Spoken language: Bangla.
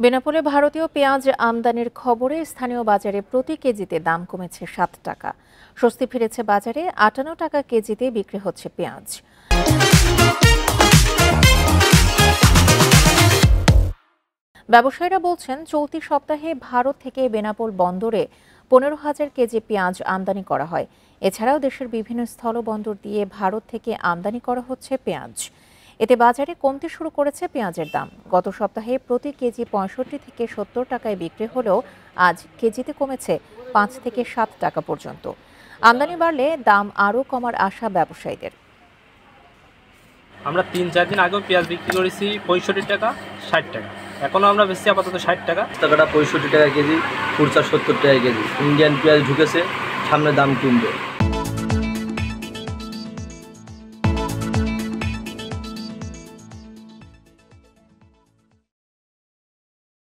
বেনাপোলে ভারতীয় পেঁয়াজ আমদানির খবরে স্থানীয় বাজারে প্রতি কেজিতে দাম কমেছে 7 টাকা। স্বস্তি ফিরেছে বাজারে, 58 টাকা কেজিতে বিক্রি হচ্ছে পেঁয়াজ। ব্যবসায়ীরা বলছেন, চলতি সপ্তাহে ভারত থেকে বেনাপোল বন্দরে 15,000 কেজি পেঁয়াজ আমদানি করা হয়। এছাড়াও দেশের বিভিন্ন স্থলবন্দর দিয়ে ভারত থেকে আমদানি করা হচ্ছে পেঁয়াজ। এতে বাজারে কমতে শুরু করেছে পেঁয়াজের দাম। গত সপ্তাহে প্রতি কেজি 65 থেকে 70 টাকায় বিক্রি হলেও আজ কেজিতে কমেছে 5 থেকে 7 টাকা পর্যন্ত। আমদানি বাড়লে দাম আরও কমার আশা ব্যবসায়ীদের। আমরা 3-4 দিন আগেও পেঁয়াজ বিক্রি করেছি 65 টাকা, 60 টাকা। এখনও আমরা বেশি আপাতত 60 টাকা। টাকাটা 65 টাকা কেজি, খুচরা 70 টাকা কেজি। ইন্ডিয়ান পেঁয়াজ ঢুকেছে, সামনে দাম কমবে।